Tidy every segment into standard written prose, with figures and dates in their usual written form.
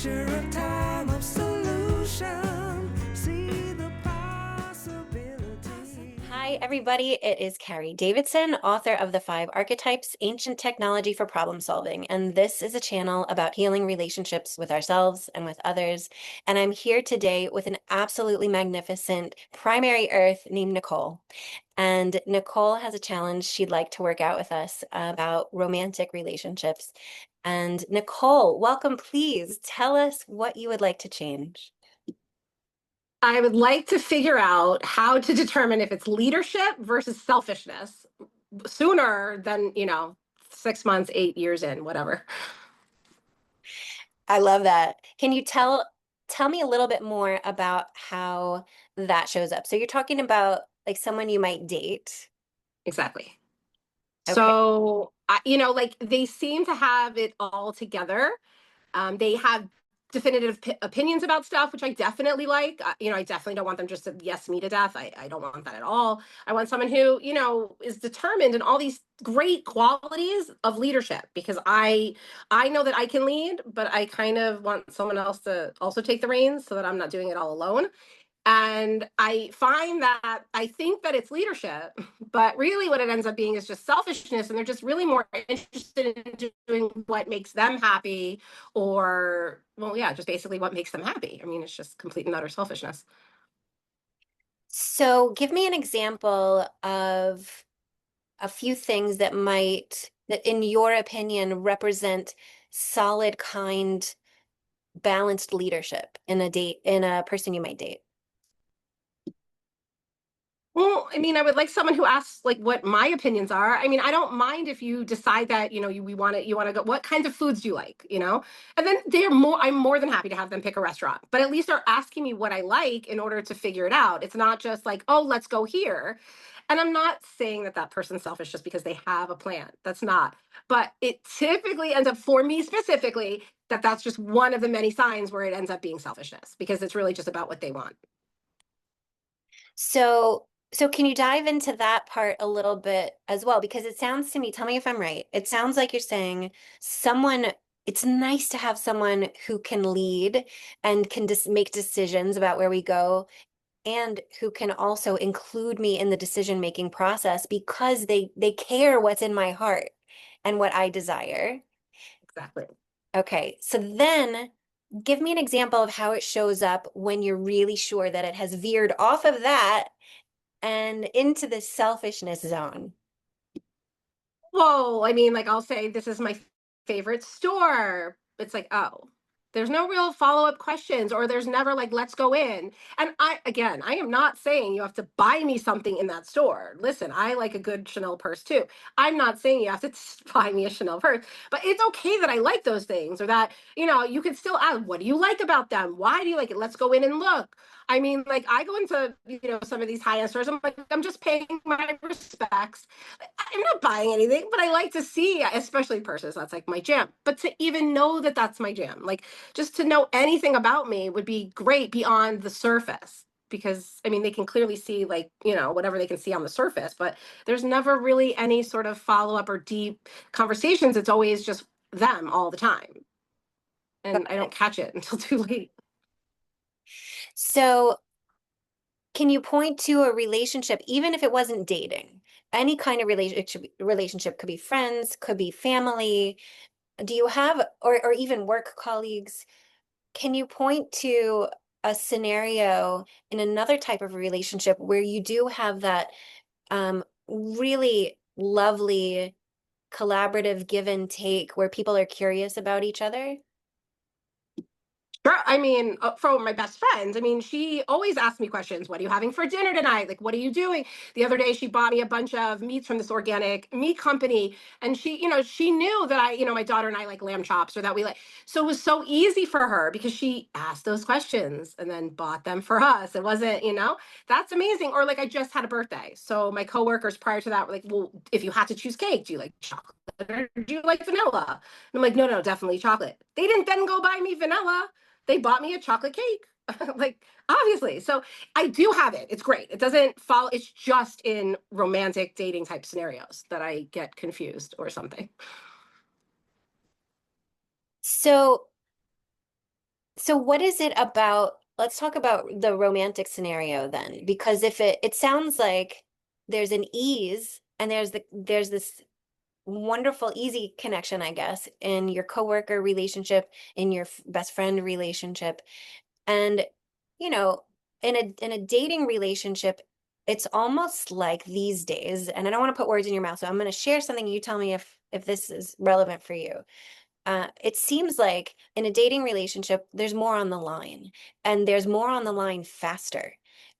picture of time of solution. See the possibility. Hi, everybody. It is Carey Davidson, author of the Five Archetypes, Ancient Technology for Problem Solving. And this is a channel about healing relationships with ourselves and with others. And I'm here today with an absolutely magnificent primary earth named Nicole. And Nicole has a challenge she'd like to work out with us about romantic relationships. And Nicole, welcome. Please tell us what you would like to change. I would like to figure out how to determine if it's leadership versus selfishness sooner than, 6 months, 8 years in, whatever. I love that. Can you tell me a little bit more about how that shows up? So you're talking about like someone you might date. Exactly. Okay. So, like they seem to have it all together. They have definitive opinions about stuff, which I definitely like. I definitely don't want them just to yes me to death. I don't want that at all. I want someone who, is determined in all these great qualities of leadership because I know that I can lead, but I kind of want someone else to also take the reins so that I'm not doing it all alone. And I find that I think that it's leadership, but really what it ends up being is just selfishness. And they're just really more interested in doing what makes them happy or, well, yeah, just basically what makes them happy. I mean, it's just complete and utter selfishness. So give me an example of a few things that in your opinion represent solid, kind, balanced leadership in a person you might date. Well, I mean, I would like someone who asks like what my opinions are. I mean, I don't mind if you decide that, you want to go, what kinds of foods do you like, And then I'm more than happy to have them pick a restaurant. But at least they're asking me what I like in order to figure it out. It's not just like, "Oh, let's go here." And I'm not saying that that person's selfish just because they have a plan. That's not. But it typically ends up for me specifically that that's just one of the many signs where it ends up being selfishness because it's really just about what they want. So can you dive into that part a little bit as well? Because it sounds to me, tell me if I'm right. It sounds like you're saying someone, it's nice to have someone who can lead and can just make decisions about where we go and who can also include me in the decision-making process because they care what's in my heart and what I desire. Exactly. Okay, so then give me an example of how it shows up when you're really sure that it has veered off of that and into the selfishness zone. Whoa, I mean, like I'll say this is my favorite store. It's like, oh, there's no real follow-up questions, or there's never like, let's go in. And I am not saying you have to buy me something in that store. Listen, I like a good Chanel purse too. I'm not saying you have to buy me a Chanel purse, but it's okay that I like those things, or that, you can still ask, what do you like about them? Why do you like it? Let's go in and look. I mean, like I go into, some of these high-end stores. I'm like, I'm just paying my respects. I'm not buying anything, but I like to see, especially purses. That's like my jam. But to even know that that's my jam, like just to know anything about me would be great beyond the surface. Because I mean, they can clearly see like, whatever they can see on the surface, but there's never really any sort of follow up or deep conversations. It's always just them all the time. Got And I don't it. catch it until too late. So, can you point to a relationship, even if it wasn't dating? Any kind of relationship could be friends, could be family. Do you have, or even work colleagues? Can you point to a scenario in another type of relationship where you do have that really lovely collaborative give and take where people are curious about each other? Sure. I mean, from my best friend, I mean, she always asks me questions. What are you having for dinner tonight? Like, what are you doing? The other day, she bought me a bunch of meats from this organic meat company. And she knew that my daughter and I like lamb chops or that we like. So it was so easy for her because she asked those questions and then bought them for us. It wasn't, that's amazing. Or like, I just had a birthday. So my coworkers prior to that were like, well, if you had to choose cake, do you like chocolate or do you like vanilla? And I'm like, no, no, definitely chocolate. They didn't then go buy me vanilla. They bought me a chocolate cake. Like, obviously. So I do have it. It's great. It doesn't follow. It's just in romantic dating type scenarios that I get confused or something. So So what is it about? Let's talk about the romantic scenario then, because if it sounds like there's an ease and there's this wonderful, easy connection, I guess, in your coworker relationship, in your best friend relationship. And, you know, in a dating relationship, it's almost like these days, and I don't want to put words in your mouth, so I'm going to share something. You tell me if this is relevant for you. It seems like in a dating relationship, there's more on the line, and there's more on the line faster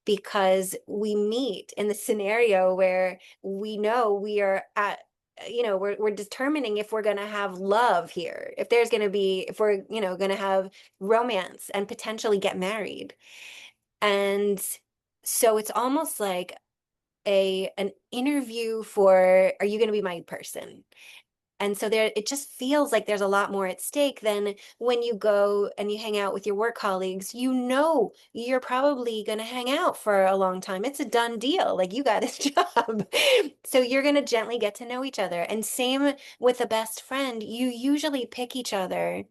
because we meet in the scenario where we know we are at, we're determining if we're going to have love here, if there's going to be, if we're, going to have romance and potentially get married. And so it's almost like an interview for, are you going to be my person? And so there, it just feels like there's a lot more at stake than when you go and you hang out with your work colleagues. You know, you're probably going to hang out for a long time. It's a done deal. Like you got this job. So you're going to gently get to know each other. And same with a best friend. You usually pick each other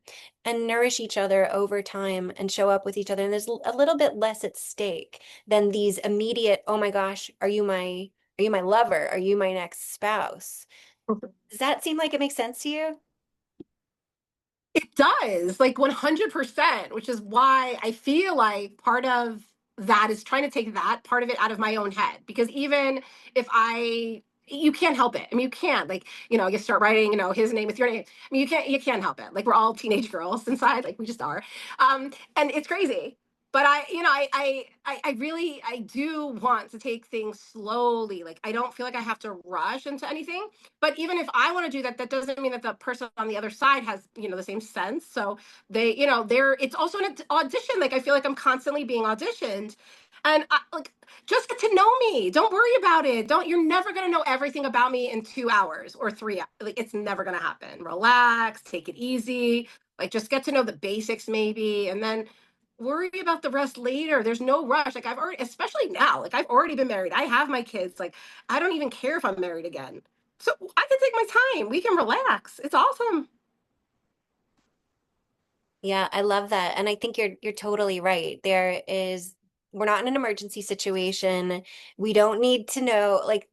and nourish each other over time and show up with each other. And there's a little bit less at stake than these immediate, oh my gosh, are you my lover? Are you my next spouse? Does that seem like it makes sense to you? It does, like 100%, which is why I feel like part of that is trying to take that part of it out of my own head. Because even if you can't help it. I mean, you can't, like, you start writing, his name with your name. I mean, you can't help it. Like, we're all teenage girls inside, like we just are. And it's crazy. But I really, I do want to take things slowly. Like, I don't feel like I have to rush into anything. But even if I want to do that, that doesn't mean that the person on the other side has, the same sense. So it's also an audition. Like, I feel like I'm constantly being auditioned, and like, just get to know me. Don't worry about it. You're never going to know everything about me in 2 hours or 3 hours. Like, it's never going to happen. Relax, take it easy. Like, just get to know the basics maybe, and then worry about the rest later. There's no rush. Like, I've already, especially now, like, I've already been married. I have my kids. Like, I don't even care if I'm married again. So I can take my time. We can relax. It's awesome. Yeah, I love that. And I think you're totally right. We're not in an emergency situation. We don't need to know, like,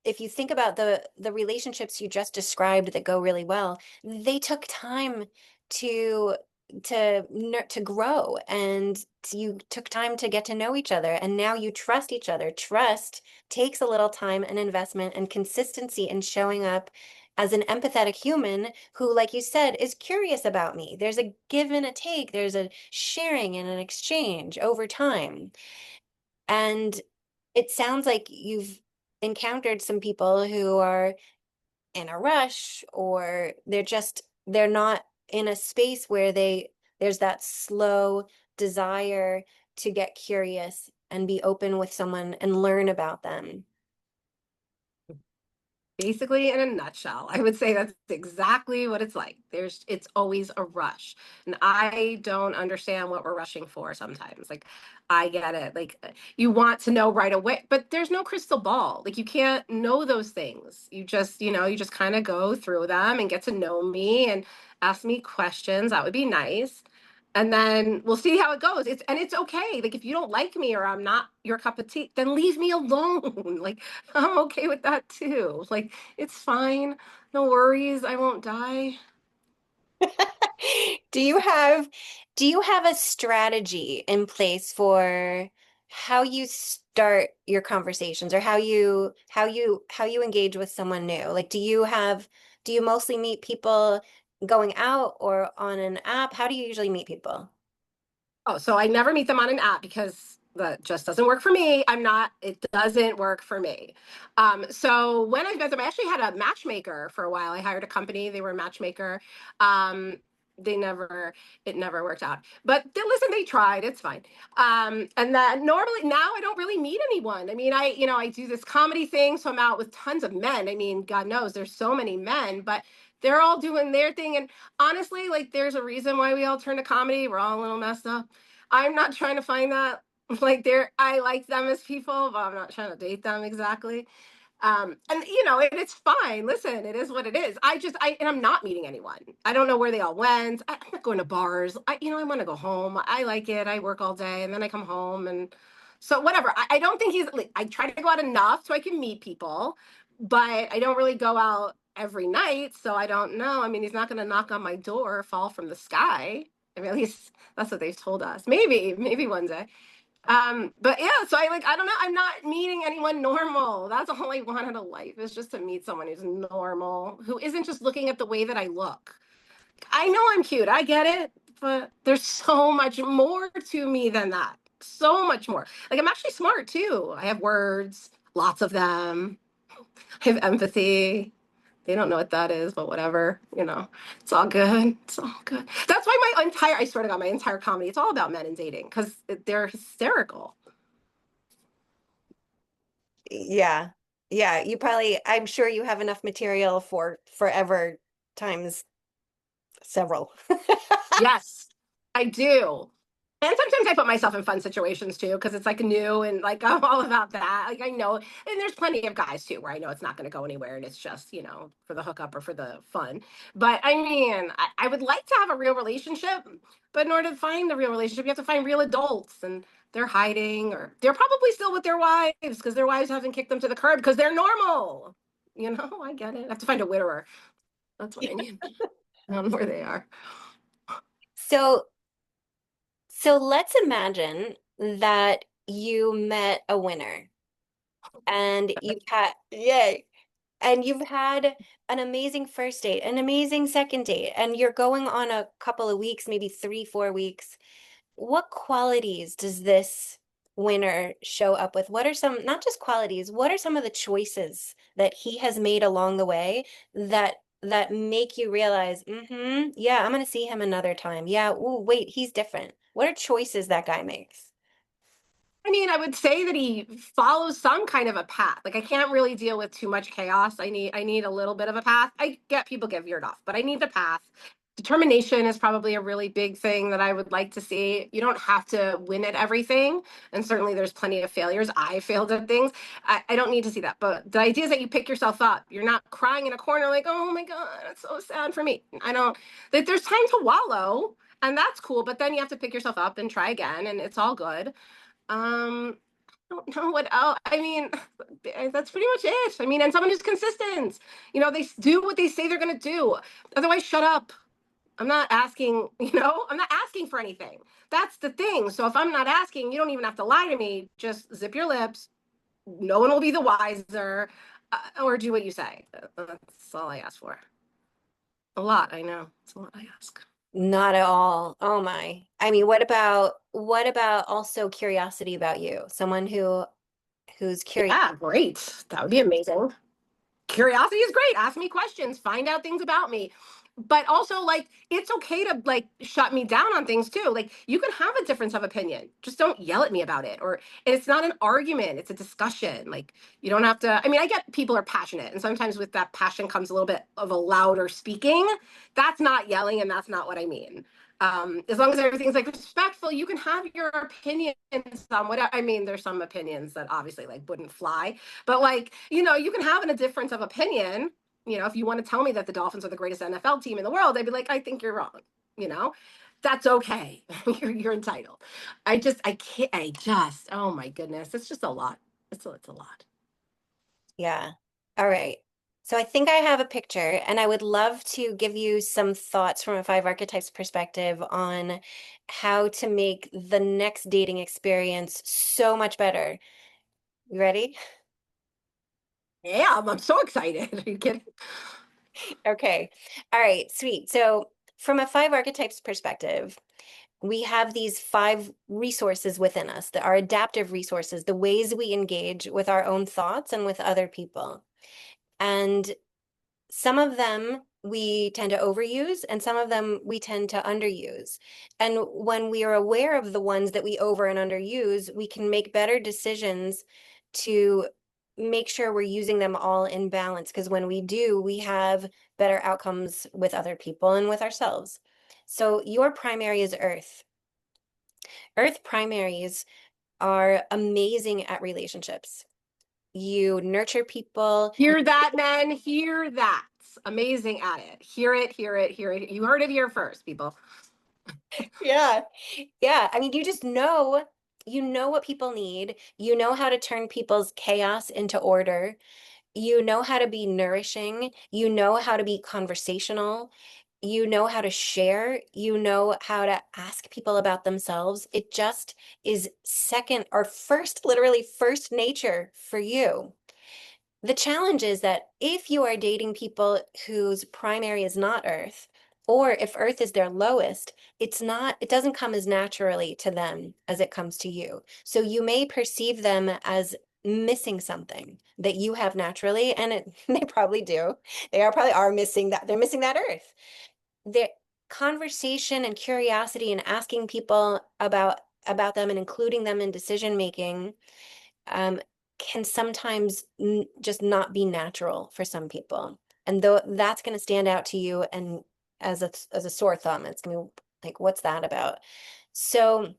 if you think about the relationships you just described that go really well, they took time to to grow, and you took time to get to know each other, and now you trust each other. Trust takes a little time and investment and consistency in showing up as an empathetic human who, like you said, is curious about me. There's a give and a take, there's a sharing and an exchange over time. And it sounds like you've encountered some people who are in a rush, or they're not in a space where there's that slow desire to get curious and be open with someone and learn about them. Basically, in a nutshell, I would say that's exactly what it's like. It's always a rush. And I don't understand what we're rushing for sometimes. Like, I get it. Like, you want to know right away, but there's no crystal ball. Like, you can't know those things. You just kind of go through them and get to know me and ask me questions. That would be nice. And then we'll see how it goes. It's okay. Like, if you don't like me or I'm not your cup of tea, then leave me alone. Like, I'm okay with that too. Like, it's fine. No worries. I won't die. Do you have do you have a strategy in place for how you start your conversations, or how you engage with someone new? Like, do you mostly meet people going out or on an app? How do you usually meet people? Oh, so I never meet them on an app because that just doesn't work for me. It doesn't work for me. So when I met them, I actually had a matchmaker for a while. I hired a company, they were a matchmaker. Um, they never, it never worked out. But listen, they tried, it's fine. And then normally now I don't really meet anyone. I mean, I do this comedy thing, so I'm out with tons of men. I mean, God knows there's so many men, but they're all doing their thing. And honestly, like, there's a reason why we all turn to comedy. We're all a little messed up. I'm not trying to find that. Like, I like them as people, but I'm not trying to date them exactly. And it's fine. Listen, it is what it is. And I'm not meeting anyone. I don't know where they all went. I'm not going to bars. I want to go home. I like it. I work all day and then I come home, and so whatever. I don't think he's like, I try to go out enough so I can meet people, but I don't really go out every night. So I don't know. I mean, he's not going to knock on my door, fall from the sky. I mean, at least that's what they've told us. Maybe one day. But yeah, so I don't know. I'm not meeting anyone normal. That's all I want out of life, is just to meet someone who's normal, who isn't just looking at the way that I look. I know I'm cute. I get it, but there's so much more to me than that. So much more. Like, I'm actually smart too. I have words, lots of them. I have empathy. They don't know what that is, but whatever. It's all good. It's all good. That's why I swear to God, my entire comedy, it's all about men and dating, because they're hysterical. Yeah. Yeah. I'm sure you have enough material for forever times several. Yes, I do. And sometimes I put myself in fun situations too, because it's like new, and like I'm all about that. Like, I know, and there's plenty of guys too where I know it's not going to go anywhere, and it's just, for the hookup or for the fun. But I mean, I would like to have a real relationship, but in order to find the real relationship, you have to find real adults, and they're hiding, or they're probably still with their wives because their wives haven't kicked them to the curb because they're normal. I get it. I have to find a widower. That's what I need. I don't know where they are. So, so let's imagine that you met a winner and you've had an amazing first date, an amazing second date, and you're going on a couple of weeks, maybe 3, 4 weeks. What qualities does this winner show up with? What are some, not just qualities, what are some of the choices that he has made along the way that make you realize, yeah, I'm gonna see him another time. Yeah, ooh, wait, he's different. What are choices that guy makes? I mean, I would say that he follows some kind of a path. Like, I can't really deal with too much chaos. I need a little bit of a path. I get people get veered off, but I need a path. Determination is probably a really big thing that I would like to see. You don't have to win at everything, and certainly there's plenty of failures. I failed at things. I don't need to see that. But the idea is that you pick yourself up. You're not crying in a corner like, oh my God, it's so sad for me. I don't, that there's time to wallow, and that's cool, but then you have to pick yourself up and try again, and it's all good. I don't know what else. I mean, that's pretty much it. I mean, and someone who's consistent. They do what they say they're going to do. Otherwise, shut up. I'm not asking, I'm not asking for anything. That's the thing. So if I'm not asking, you don't even have to lie to me. Just zip your lips. No one will be the wiser, or do what you say. That's all I ask for. A lot, I know. It's a lot I ask. Not at all. Oh my. I mean, what about also curiosity about you? Someone who's curious. Yeah, great. That would be amazing. Curiosity is great. Ask me questions, find out things about me. But also, like, it's okay to like shut me down on things too. Like, you can have a difference of opinion. Just don't yell at me about it. And it's not an argument, it's a discussion. Like, you don't have to. I mean, I get people are passionate, and sometimes with that passion comes a little bit of a louder speaking. That's not yelling, and that's not what I mean. As long as everything's like respectful, you can have your opinions on what I mean. There's some opinions that obviously like wouldn't fly, but like, you can have a difference of opinion. If you want to tell me that the Dolphins are the greatest NFL team in the world, I'd be like, I think you're wrong. You know, that's okay. You're entitled. I can't, oh my goodness. It's just a lot. It's a lot. Yeah. All right. So I think I have a picture, and I would love to give you some thoughts from a Five Archetypes perspective on how to make the next dating experience so much better. You ready? Yeah, I'm so excited. Are you kidding? Okay. All right, sweet. So from a Five Archetypes perspective, we have these 5 resources within us that are adaptive resources, the ways we engage with our own thoughts and with other people. And some of them we tend to overuse, and some of them we tend to underuse. And when we are aware of the ones that we over and underuse, we can make better decisions to make sure we're using them all in balance. Because when we do, we have better outcomes with other people and with ourselves. So your primary is Earth. Earth primaries are amazing at relationships. you nurture people. Hear that, men? Hear that. Amazing at it. Hear it, hear it, hear it. You heard it here first, people. Yeah. Yeah. I mean, you know what people need. You know how to turn people's chaos into order. You know how to be nourishing. You know how to be conversational. You know how to share. You know how to ask people about themselves. It just is second or first, literally first nature for you. The challenge is that if you are dating people whose primary is not Earth, or if Earth is their lowest, it doesn't come as naturally to them as it comes to you. So you may perceive them as missing something that you have naturally, and they probably do. Probably are missing that. They're missing that Earth. The conversation and curiosity and asking people about them and including them in decision making um, can sometimes just not be natural for some people. And though that's going to stand out to you and as a sore thumb, it's going to be like, what's that about? So,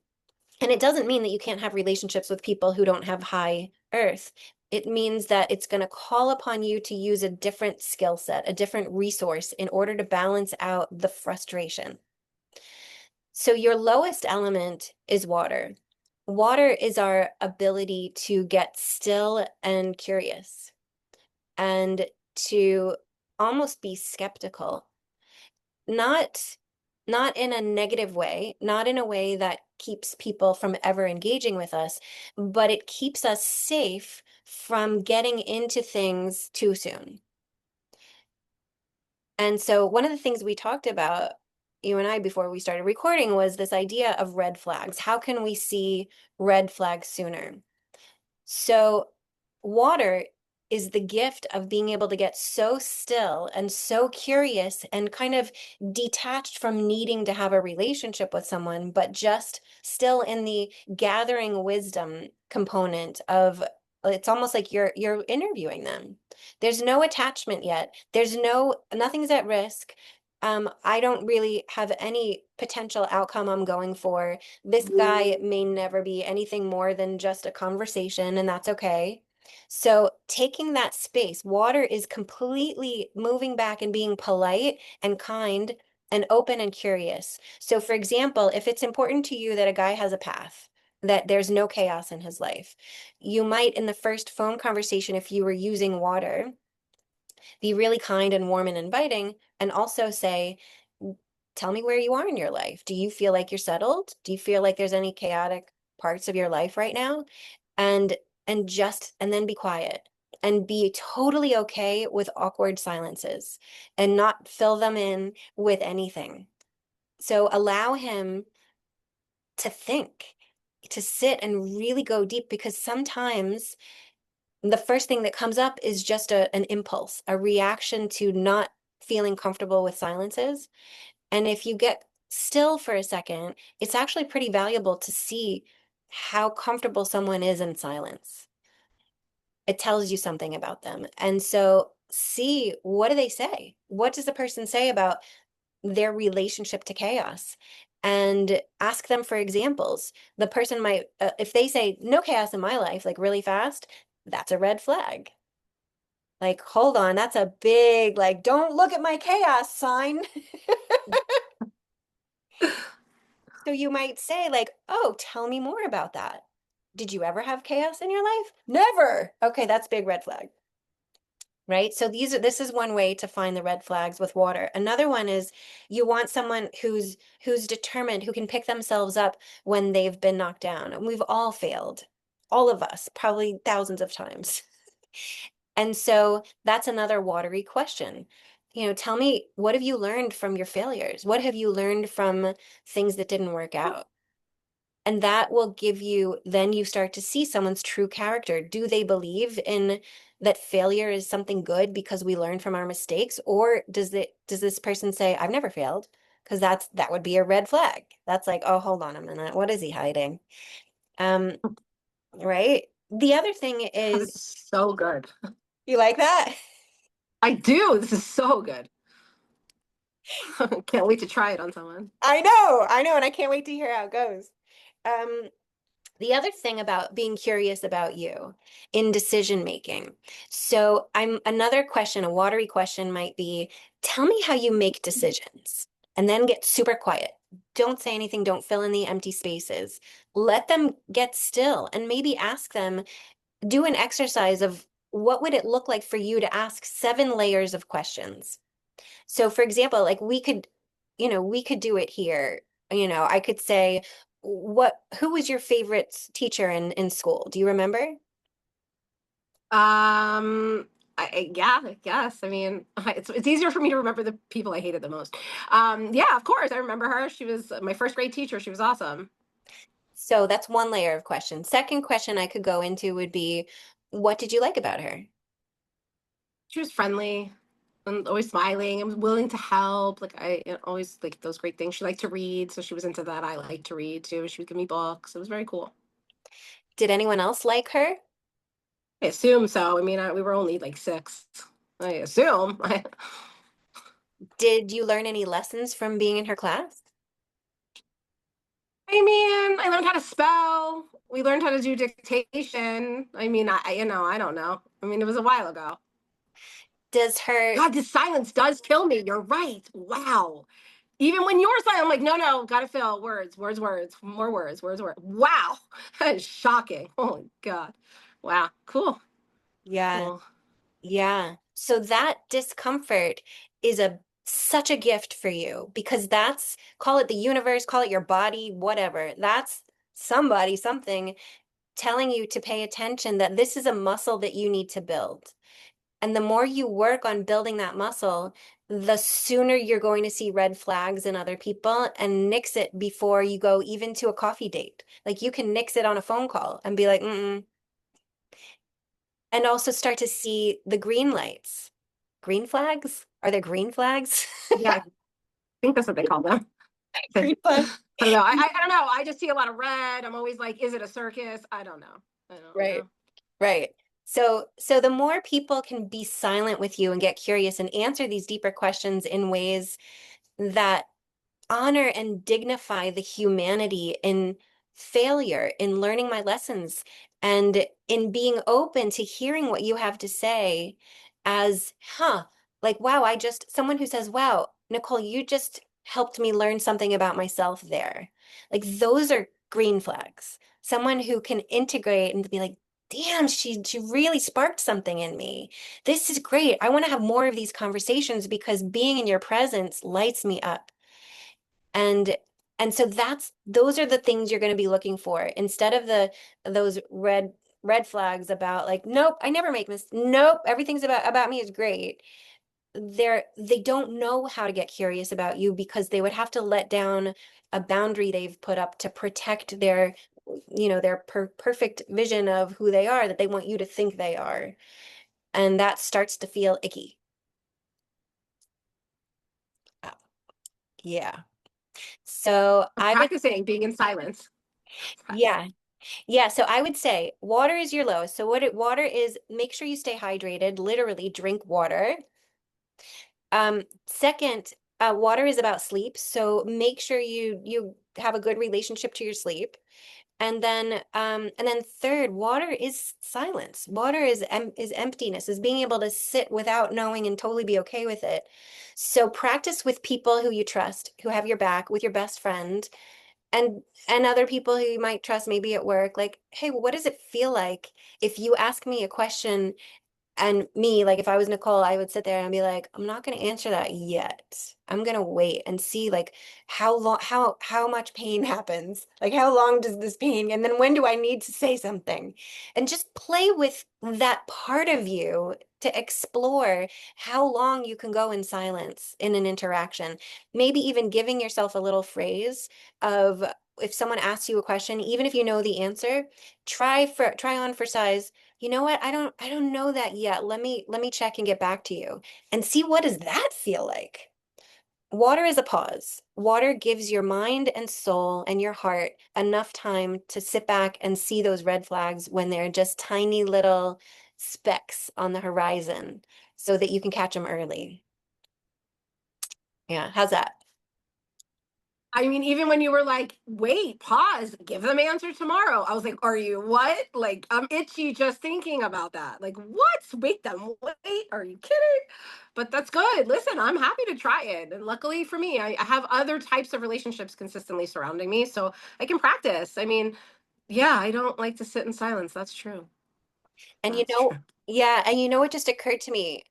and it doesn't mean that you can't have relationships with people who don't have high earth. It means that it's going to call upon you to use a different skill set, a different resource in order to balance out the frustration. So your lowest element is water. Water is our ability to get still and curious and to almost be skeptical, not not in a negative way, not in a way that keeps people from ever engaging with us, but it keeps us safe from getting into things too soon. And so one of the things we talked about, you and I, before we started recording, was this idea of red flags. How can we see red flags sooner? So water is the gift of being able to get so still and so curious and kind of detached from needing to have a relationship with someone, but just still in the gathering wisdom component of it's almost like you're interviewing them. There's no attachment yet. Nothing's at risk. I don't really have any potential outcome I'm going for. This guy may never be anything more than just a conversation, and that's okay. So taking that space, water is completely moving back and being polite and kind and open and curious. So for example, if it's important to you that a guy has a path, that there's no chaos in his life, you might in the first phone conversation, if you were using water, be really kind and warm and inviting, and also say, tell me where you are in your life. Do you feel like you're settled? Do you feel like there's any chaotic parts of your life right now? And and then be quiet and be totally okay with awkward silences and not fill them in with anything. So allow him to think, to sit and really go deep, because sometimes the first thing that comes up is just an impulse, a reaction to not feeling comfortable with silences. And if you get still for a second, it's actually pretty valuable to see how comfortable someone is in silence. It tells you something about them. And so see, what do they say? What does the person say about their relationship to chaos? And ask them for examples. The person might, if they say no chaos in my life, like really fast, that's a red flag. Like, hold on, that's a big, like, don't look at my chaos sign. So you might say, like, oh, tell me more about that. Did you ever have chaos in your life? Never. Okay, that's big red flag. Right? So this is one way to find the red flags with water. Another one is you want someone who's determined, who can pick themselves up when they've been knocked down. And we've all failed. All of us, probably thousands of times. And so that's another watery question. Tell me, what have you learned from your failures? What have you learned from things that didn't work out? And that will give you, then you start to see someone's true character. Do they believe in that failure is something good because we learn from our mistakes? Or does this person say, I've never failed? Because that would be a red flag. That's like, oh, hold on a minute. What is he hiding? Um, right? The other thing That is, is so good. you like that? I do. This is so good. Can't wait to try it on someone. I know, and I can't wait to hear how it goes. Um, The other thing about being curious about you in decision making. So I'm another question, a watery question might be, tell me how you make decisions and then get super quiet. Don't say anything, don't fill in the empty spaces. Let them get still and maybe ask them, do an exercise of what would it look like for you to ask 7 layers of questions. So for example, like we could do it here. I could say, who was your favorite teacher in school? Do you remember? Yeah, I guess. I mean, it's easier for me to remember the people I hated the most. Yeah, of course, I remember her. She was my first grade teacher. She was awesome. So that's one layer of question. Second question I could go into would be, what did you like about her? She was friendly and always smiling and was willing to help. Like always like those great things. She liked to read, so she was into that. I liked to read too. She would give me books. It was very cool. Did anyone else like her? I assume so. I mean, we were only like six. I assume. Did you learn any lessons from being in her class? I mean, I learned how to spell. We learned how to do dictation. I mean, I don't know. I mean, it was a while ago. Does her God, this silence does kill me. You're right. Wow. Even when you're silent, I'm like, no, no, gotta fill words, words, words, more words, words, words. Wow. That is shocking. Holy God. Wow. Cool. Yeah. Cool. Yeah. So that discomfort is a such a gift for you because that's, call it the universe, call it your body, whatever. That's somebody, something telling you to pay attention that this is a muscle that you need to build. And the more you work on building that muscle, the sooner you're going to see red flags in other people and nix it before you go even to a coffee date. Like you can nix it on a phone call and be like, mm-mm. And also start to see the green lights. Green flags? Are there green flags? Yeah, I think that's what they call them. I Green flags. don't know. I don't know. I just see a lot of red. I'm always like, is it a circus? I don't know. I don't Right. know. Right. So the more people can be silent with you and get curious and answer these deeper questions in ways that honor and dignify the humanity in failure, in learning my lessons, and in being open to hearing what you have to say as, like, wow, someone who says, wow, Nicole, you just helped me learn something about myself there. Like, those are green flags. Someone who can integrate and be like, damn, she really sparked something in me. This is great. I want to have more of these conversations because being in your presence lights me up. And and so those are the things you're going to be looking for instead of those red flags about like, nope, I never make mistakes. Nope, everything's about me is great. They don't know how to get curious about you because they would have to let down a boundary they've put up to protect their perfect vision of who they are that they want you to think they are. And that starts to feel icky. Uh, Yeah. So I'm I would, practicing being in silence. yeah, yeah. So I would say water is your lowest. So water is, make sure you stay hydrated, literally drink water. Second, water is about sleep. So make sure you have a good relationship to your sleep. And then third, water is silence. Water is emptiness, is being able to sit without knowing and totally be okay with it. So practice with people who you trust, who have your back, with your best friend, and other people who you might trust maybe at work. Like, hey, what does it feel like if you ask me a question and me, like if I was Nicole, I would sit there and be like, I'm not going to answer that yet. I'm going to wait and see like how long, how much pain happens. Like how long does this pain, and then when do I need to say something? And just play with that part of you to explore how long you can go in silence in an interaction. Maybe even giving yourself a little phrase of, if someone asks you a question, even if you know the answer, try on for size, you know what? I don't know that yet. Let me check and get back to you and see, what does that feel like? Water is a pause. Water gives your mind and soul and your heart enough time to sit back and see those red flags when they're just tiny little specks on the horizon so that you can catch them early. Yeah, how's that? I mean, even when you were like, wait, pause, give them answer tomorrow. I was like, are you what? Like, I'm itchy just thinking about that. Like, what? Wait them, wait, are you kidding? But that's good. Listen, I'm happy to try it. And luckily for me, I have other types of relationships consistently surrounding me. So I can practice. I mean, yeah, I don't like to sit in silence. That's true. And That's true. yeah, and what just occurred to me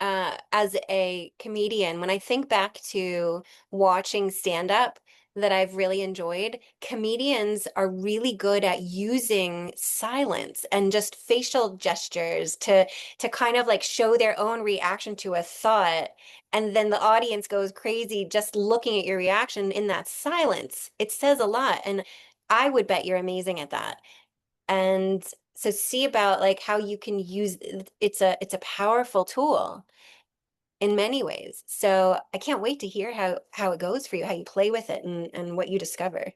as a comedian, when I think back to watching stand up that I've really enjoyed, comedians are really good at using silence and just facial gestures to kind of like show their own reaction to a thought. And then the audience goes crazy just looking at your reaction in that silence. It says a lot. And I would bet you're amazing at that. And so see about like how you can use it's a powerful tool in many ways. So I can't wait to hear how it goes for you, how you play with it and what you discover.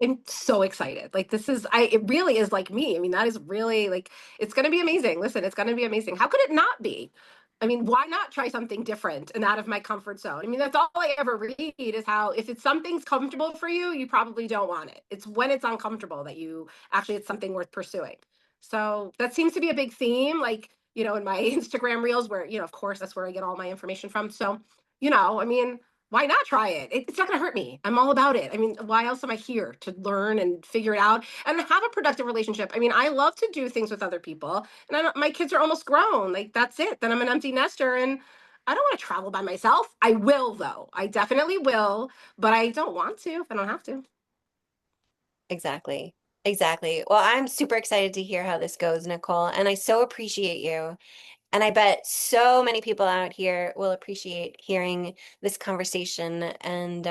I'm so excited. Like this is it really is like me. I mean, that is really like it's going to be amazing. Listen, it's going to be amazing. How could it not be? I mean, why not try something different and out of my comfort zone? I mean, that's all I ever read is how if it's something's comfortable for you, you probably don't want it. It's when it's uncomfortable that you actually it's something worth pursuing. So, that seems to be a big theme like, in my Instagram reels where, of course that's where I get all my information from. So, I mean, why not try it? It's not going to hurt me. I'm all about it. I mean, why else am I here to learn and figure it out and have a productive relationship? I mean, I love to do things with other people, and my kids are almost grown. Like that's it. Then I'm an empty nester, and I don't want to travel by myself. I will though. I definitely will, but I don't want to if I don't have to. Exactly. Exactly. Well, I'm super excited to hear how this goes, Nicole, and I so appreciate you. And I bet so many people out here will appreciate hearing this conversation and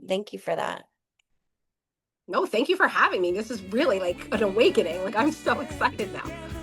thank you for that. No, thank you for having me. This is really like an awakening. Like I'm so excited now.